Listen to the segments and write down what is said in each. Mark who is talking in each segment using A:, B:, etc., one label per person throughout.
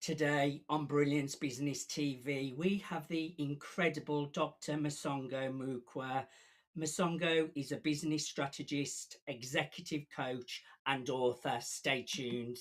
A: Today on Brilliance Business TV, we have the incredible Dr. Mosongo Moukwa. Mosongo is a business strategist, executive coach, and author. Stay tuned.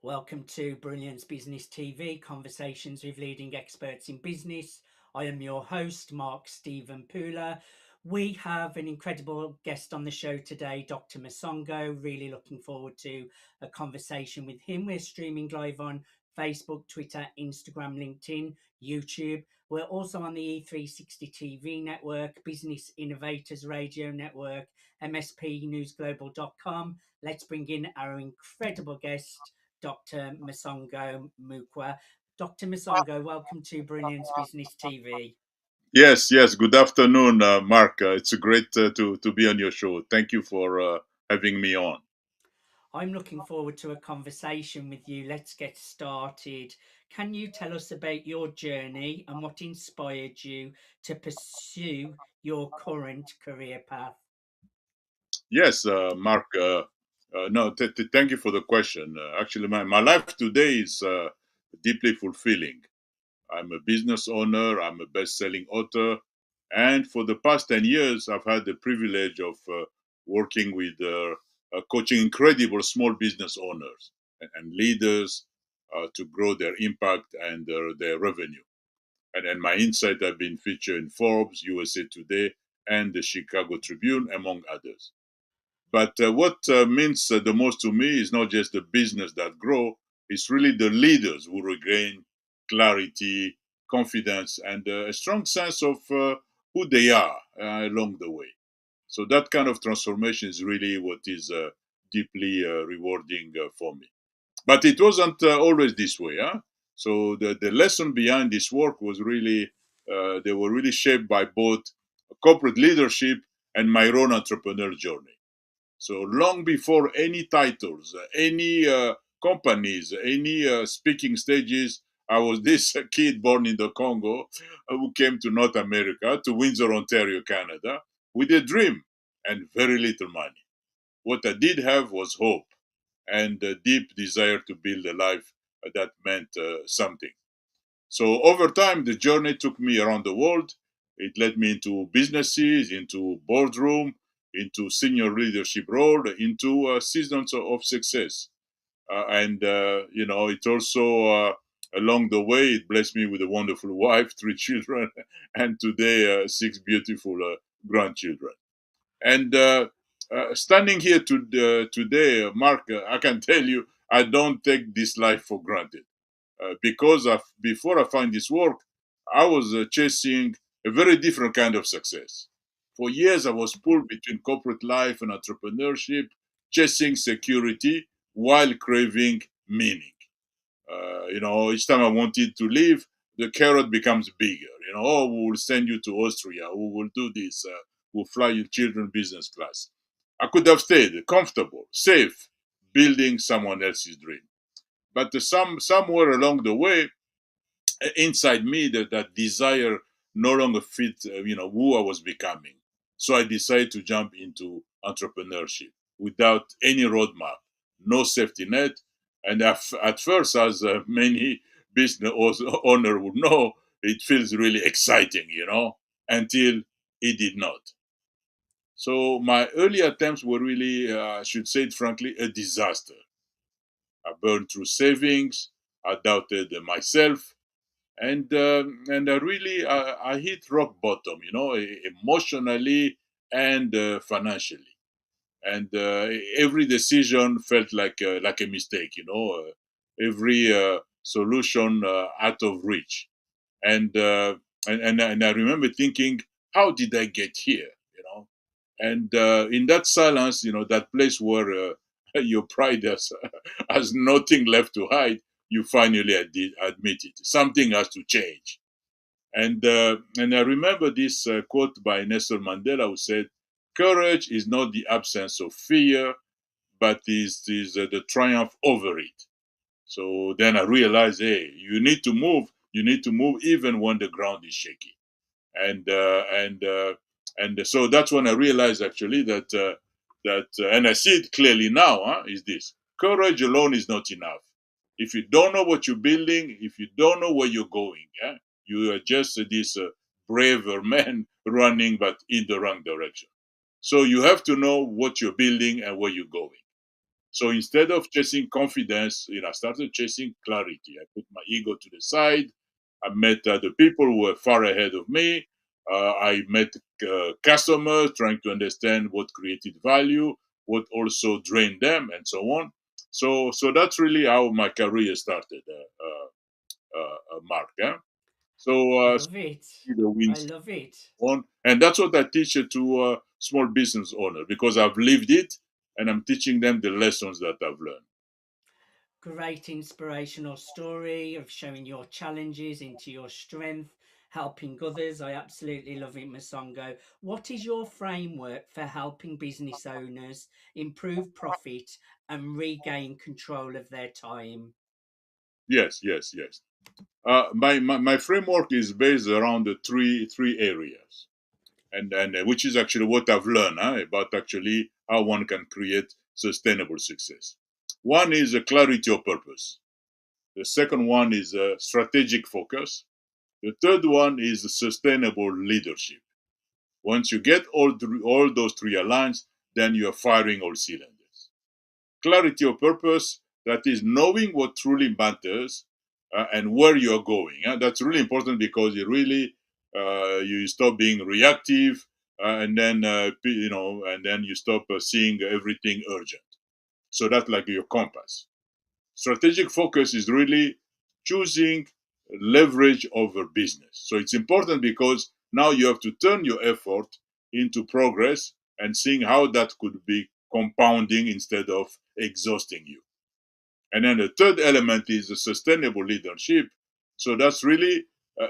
A: Welcome to Brilliance Business TV, conversations with leading experts in business. I am your host, Mark Stephen Pooler. We have an incredible guest on the show today, Dr. Mosongo. Really looking forward to a conversation with him. We're streaming live on Facebook, Twitter, Instagram, LinkedIn, YouTube. We're also on the E360 TV network, Business Innovators Radio Network, MSPnewsglobal.com. Let's bring in our incredible guest, Dr. Mosongo Moukwa. Dr. Mosongo, welcome to Brilliance Business TV.
B: Yes. Good afternoon, Mark. It's great to be on your show. Thank you for having me on.
A: I'm looking forward to a conversation with you. Let's get started. Can you tell us about your journey and what inspired you to pursue your current career path?
B: Yes, Mark. No, thank you for the question. Actually, my life today is deeply fulfilling. I'm a business owner, I'm a best selling author, and for the past 10 years, I've had the privilege of working with coaching incredible small business owners and leaders to grow their impact and their revenue. And my insight have been featured in Forbes, USA Today, and the Chicago Tribune, among others. But what means the most to me is not just the business that grow, it's really the leaders who regain clarity, confidence, and a strong sense of who they are along the way. So that kind of transformation is really what is deeply rewarding for me. But it wasn't always this way. Huh? So the lesson behind this work was really, they were really shaped by both corporate leadership and my own entrepreneurial journey. So long before any titles, any companies, any speaking stages, I was this kid born in the Congo who came to North America, to Windsor, Ontario, Canada, with a dream and very little money. What I did have was hope and a deep desire to build a life that meant something. So over time, the journey took me around the world. It led me into businesses, into boardroom, into senior leadership role, into seasons of success. It also, along the way, it blessed me with a wonderful wife, three children, and today, six beautiful grandchildren. And standing here today, Mark, I can tell you, I don't take this life for granted because before I find this work, I was chasing a very different kind of success. For years, I was pulled between corporate life and entrepreneurship, chasing security while craving meaning. Each time I wanted to leave, the carrot becomes bigger. Oh, we will send you to Austria. We will do this. We'll fly your children business class. I could have stayed comfortable, safe, building someone else's dream. But somewhere along the way, inside me, that desire no longer fit, who I was becoming. So I decided to jump into entrepreneurship without any roadmap, no safety net. And at first, as many business owner would know, it feels really exciting, until it did not. So my early attempts were really, I should say it frankly, a disaster. I burned through savings. I doubted myself, and I hit rock bottom, emotionally and financially. And every decision felt like a mistake, every solution out of reach. And, and I remember thinking, how did I get here? And in that silence, that place where your pride has nothing left to hide, you finally admit it. Something has to change. And I remember this quote by Nelson Mandela, who said, "Courage is not the absence of fear, but is the triumph over it." So then I realized, hey, you need to move. You need to move even when the ground is shaky. And uh, and uh, and so that's when I realized actually that and I see it clearly now. Is this courage alone is not enough. If you don't know what you're building, if you don't know where you're going, you are just this braver man running, but in the wrong direction. So you have to know what you're building and where you're going. So instead of chasing confidence, I started chasing clarity. I put my ego to the side. I met the people who were far ahead of me. I met customers trying to understand what created value, what also drained them, and so on. So that's really how my career started, Mark. Yeah? So
A: Love it.
B: the
A: I
B: wins
A: love it.
B: on, and that's what I teach to small business owners because I've lived it, and I'm teaching them the lessons that I've learned.
A: Great inspirational story of showing your challenges into your strength, helping others. I absolutely love it, Masongo. What is your framework for helping business owners improve profit and regain control of their time?
B: Yes, yes, yes. My framework is based around the three areas, and which is actually what I've learned about actually how one can create sustainable success. One is a clarity of purpose. The second one is a strategic focus. The third one is sustainable leadership. Once you get all those three aligned, then you are firing all cylinders. Clarity of purpose, that is knowing what truly matters and where you're going. That's really important because you stop being reactive and then you stop seeing everything urgent. So that's like your compass. Strategic focus is really choosing leverage over business. So it's important because now you have to turn your effort into progress and seeing how that could be compounding instead of exhausting you. And then the third element is the sustainable leadership. So that's really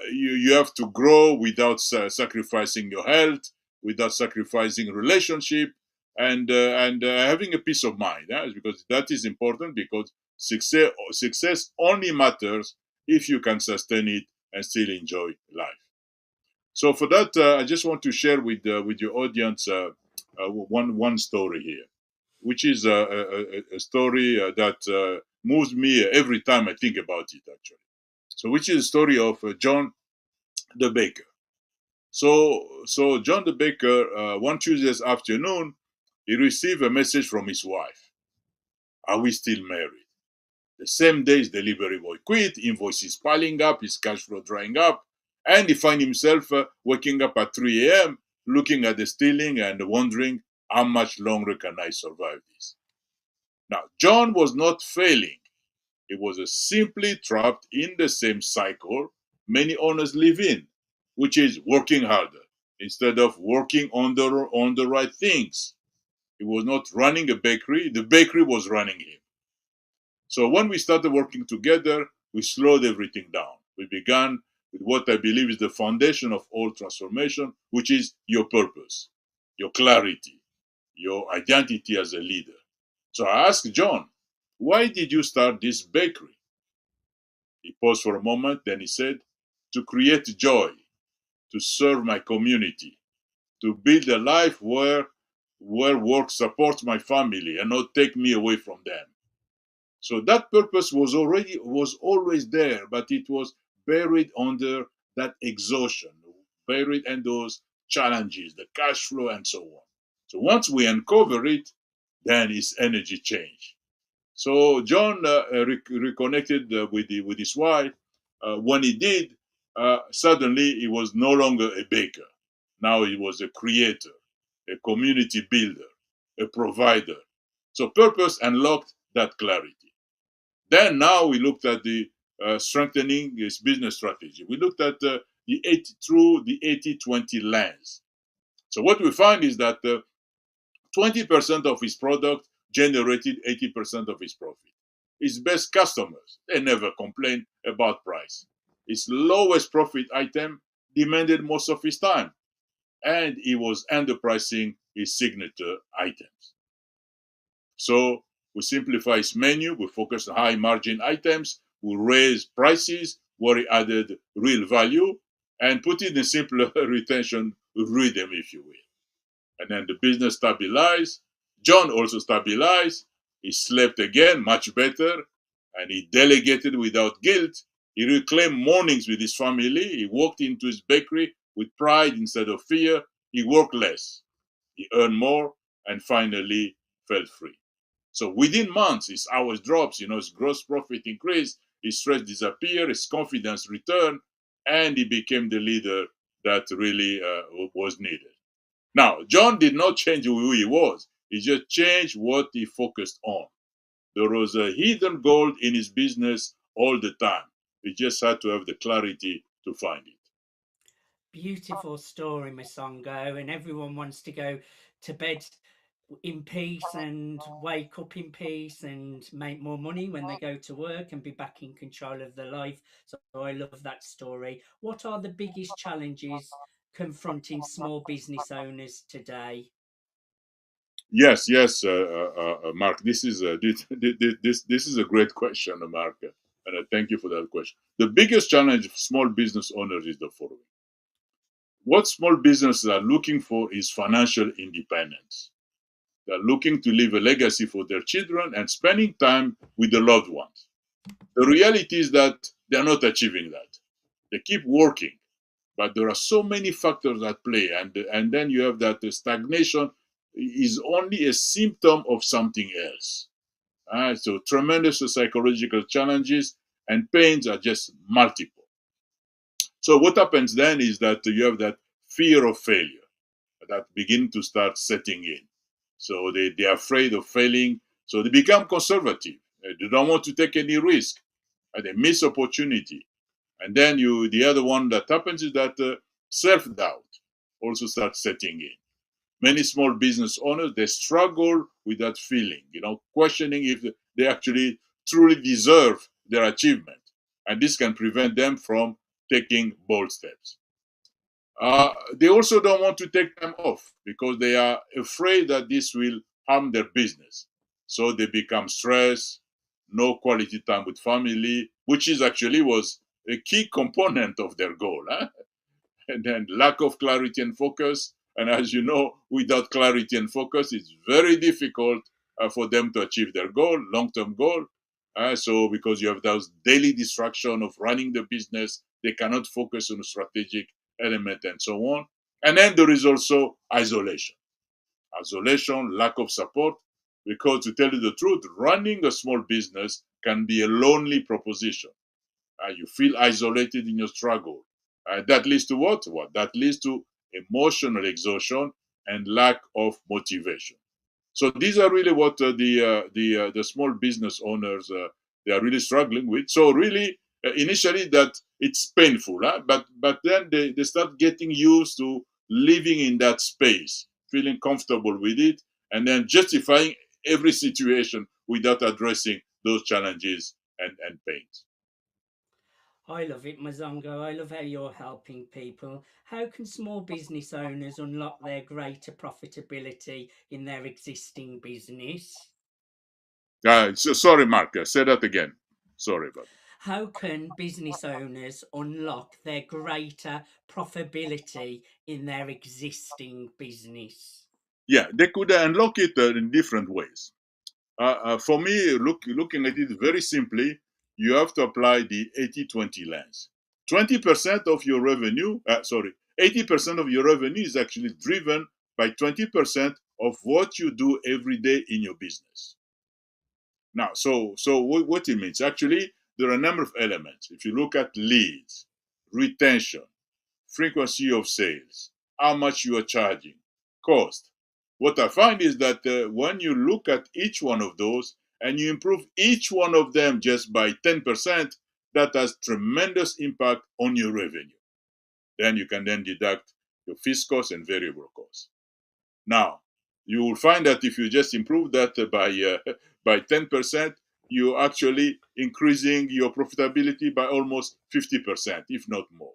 B: you have to grow without sacrificing your health, without sacrificing relationship, and having a peace of mind. Because that is important because success only matters if you can sustain it and still enjoy life. So for that, I just want to share with your audience one story here, which is a story that moves me every time I think about it, actually. So, which is the story of John the baker. So John the baker, one Tuesday's afternoon, he received a message from his wife. Are we still married? The same day, his delivery boy quit, invoices piling up, his cash flow drying up, and he find himself waking up at 3 a.m., looking at the ceiling and wondering, how much longer can I survive this? Now, John was not failing. He was simply trapped in the same cycle many owners live in, which is working harder instead of working on the right things. He was not running a bakery, the bakery was running him. So when we started working together, we slowed everything down. We began with what I believe is the foundation of all transformation, which is your purpose, your clarity, your identity as a leader. So I asked John, why did you start this bakery? He paused for a moment, then he said, to create joy, to serve my community, to build a life where work supports my family and not take me away from them. So that purpose was always there, but it was buried under that exhaustion, buried in those challenges, the cash flow, and so on. So once we uncover it, then his energy changed. So John reconnected with his wife. When he did, suddenly he was no longer a baker. Now he was a creator, a community builder, a provider. So purpose unlocked that clarity. Then now we looked at the strengthening his business strategy. We looked at through the 80-20 lens. So what we find is that 20% of his product generated 80% of his profit. His best customers, they never complained about price. His lowest profit item demanded most of his time, and he was underpricing his signature items. So we simplify his menu, we focus on high margin items, we raise prices where he added real value, and put it in simpler retention rhythm, if you will. And then the business stabilized. John also stabilized. He slept again much better, and he delegated without guilt. He reclaimed mornings with his family. He walked into his bakery with pride instead of fear. He worked less. He earned more and finally felt free. So within months, his hours drops, his gross profit increased, his stress disappeared, his confidence returned, and he became the leader that really was needed. Now, John did not change who he was. He just changed what he focused on. There was a hidden gold in his business all the time. He just had to have the clarity to find it.
A: Beautiful story, Mosongo, and everyone wants to go to bed in peace and wake up in peace and make more money when they go to work and be back in control of their life. So I love that story. What are the biggest challenges confronting small business owners today?
B: Yes, yes, Mark. This is a great question, Mark, and I thank you for that question. The biggest challenge of small business owners is the following: what small businesses are looking for is financial independence. They're looking to leave a legacy for their children and spending time with the loved ones. The reality is that they're not achieving that. They keep working, but there are so many factors at play, and then you have that the stagnation is only a symptom of something else. So tremendous psychological challenges and pains are just multiple. So what happens then is that you have that fear of failure that begin to start setting in. So they're afraid of failing, so they become conservative. They don't want to take any risk. They miss opportunity. And then the other one that happens is that self-doubt also starts setting in. Many small business owners, they struggle with that feeling, questioning if they actually truly deserve their achievement. And this can prevent them from taking bold steps. They also don't want to take time off because they are afraid that this will harm their business. So they become stressed, no quality time with family, which is actually was a key component of their goal. And then lack of clarity and focus. And as you know, without clarity and focus, it's very difficult for them to achieve their goal, long-term goal. So because you have those daily distraction of running the business, they cannot focus on a strategic element and so on. And then there is also isolation, lack of support. Because to tell you the truth, running a small business can be a lonely proposition. You feel isolated in your struggle. That leads to what? What? That leads to emotional exhaustion and lack of motivation. So these are really what the small business owners they are really struggling with. So really, initially that it's painful, huh? but then they start getting used to living in that space, feeling comfortable with it, and then justifying every situation without addressing those challenges and pains.
A: I love it, Mazongo. I love how you're helping people. How can small business owners unlock their greater profitability in their existing business?
B: Sorry, Mark. Say that again. Sorry about that.
A: How can business owners unlock their greater profitability in their existing business?
B: Yeah, they could unlock it in different ways. For me, looking at it very simply, you have to apply the 80-20 lens. 20% of your revenue, 80% of your revenue is actually driven by 20% of what you do every day in your business. Now, so what it means, actually, there are a number of elements. If you look at leads, retention, frequency of sales, how much you are charging, cost. What I find is that when you look at each one of those and you improve each one of them just by 10%, that has tremendous impact on your revenue. Then you can then deduct your fixed costs and variable costs. Now, you will find that if you just improve that by 10%, you're actually increasing your profitability by almost 50%, if not more.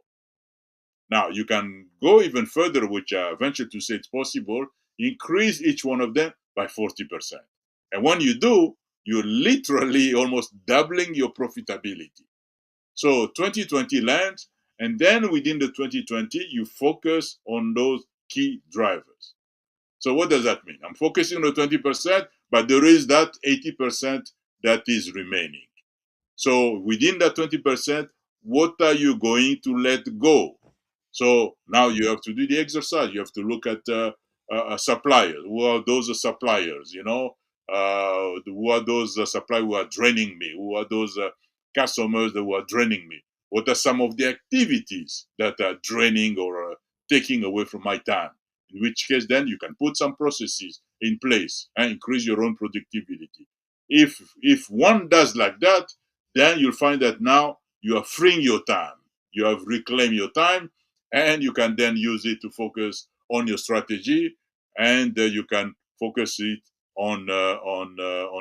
B: Now, you can go even further, which I venture to say it's possible, increase each one of them by 40%. And when you do, you're literally almost doubling your profitability. So 2020 lands, and then within the 2020, you focus on those key drivers. So what does that mean? I'm focusing on the 20%, but there is that 80% that is remaining. So within that 20%, what are you going to let go? So now you have to do the exercise. You have to look at suppliers. Who are those suppliers? Who are those suppliers who are draining me? Who are those customers who are draining me? What are some of the activities that are draining or taking away from my time? In which case, then you can put some processes in place and increase your own productivity. If one does like that, then you'll find that now you are freeing your time. You have reclaimed your time, and you can then use it to focus on your strategy, and you can focus it on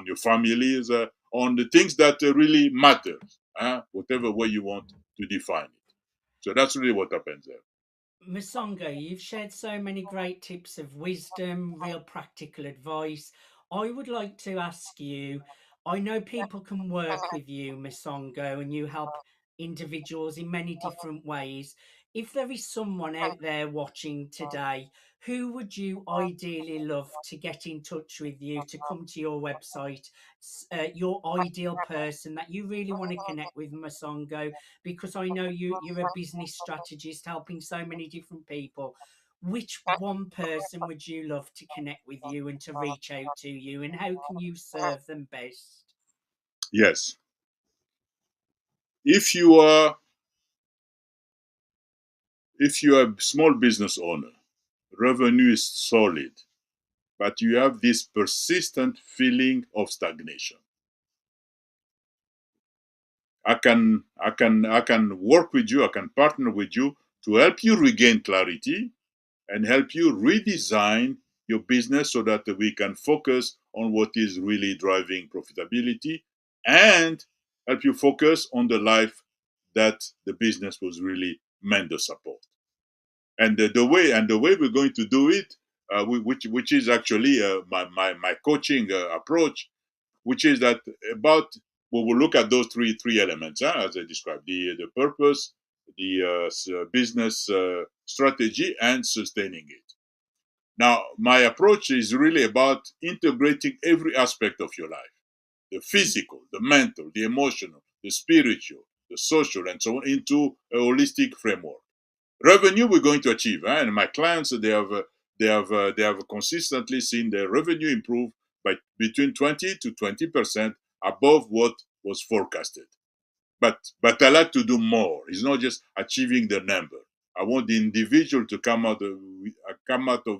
B: your families, on the things that really matter, whatever way you want to define it. So that's really what happens there.
A: Mosongo, you've shared so many great tips of wisdom, real practical advice. I would like to ask you, I know people can work with you, Mosongo, and you help individuals in many different ways. If there is someone out there watching today, who would you ideally love to get in touch with you, to come to your website, your ideal person that you really want to connect with, Mosongo? Because I know you're a business strategist helping so many different people. Which one person would you love to connect with you and to reach out to you, and how can you serve them best?
B: Yes, if you are a small business owner, revenue is solid, but you have this persistent feeling of stagnation. I can work with you, I can partner with you to help you regain clarity and help you redesign your business so that we can focus on what is really driving profitability and help you focus on the life that the business was really meant to support. And the way we're going to do it, which is actually my coaching approach, which is that about we will look at those three elements, as I described: the purpose, the business strategy, and sustaining it. Now, my approach is really about integrating every aspect of your life: the physical, the mental, the emotional, the spiritual, the social, and so on, into a holistic framework. Revenue we're going to achieve, and my clients, they have consistently seen their revenue improve by between 20% to 20% above what was forecasted. But I like to do more. It's not just achieving the number. I want the individual to come out of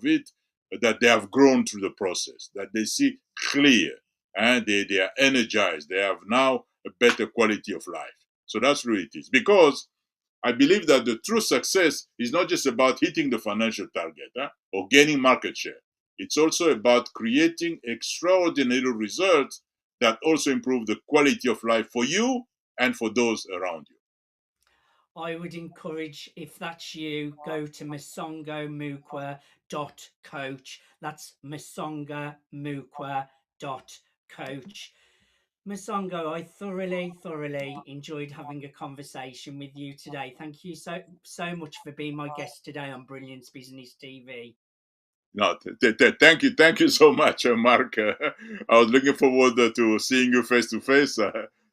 B: it, that they have grown through the process, that they see clear, and they are energized. They have now a better quality of life. So that's really it is. Because I believe that the true success is not just about hitting the financial target, or gaining market share. It's also about creating extraordinary results that also improve the quality of life for you and for those around you.
A: I would encourage, if that's you, go to mosongomoukwa.coach. That's mosongomoukwa.coach. Masongo, I thoroughly enjoyed having a conversation with you today. Thank you so much for being my guest today on Brilliance Business TV.
B: No, thank you so much, Mark. I was looking forward to seeing you face to face.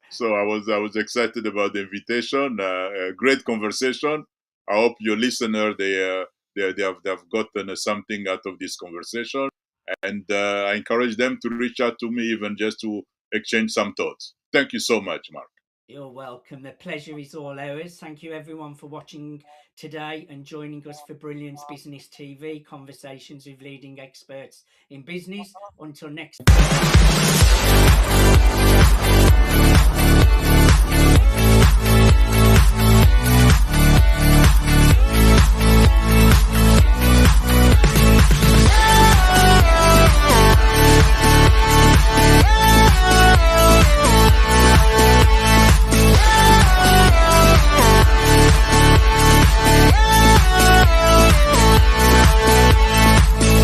B: So I was excited about the invitation. A great conversation. I hope your listener they have gotten something out of this conversation, and I encourage them to reach out to me, even just to exchange some thoughts. Thank you so much, Mark.
A: You're welcome. The pleasure is all ours. Thank you, everyone, for watching today and joining us for Brilliance Business TV, conversations with leading experts in business. Until next.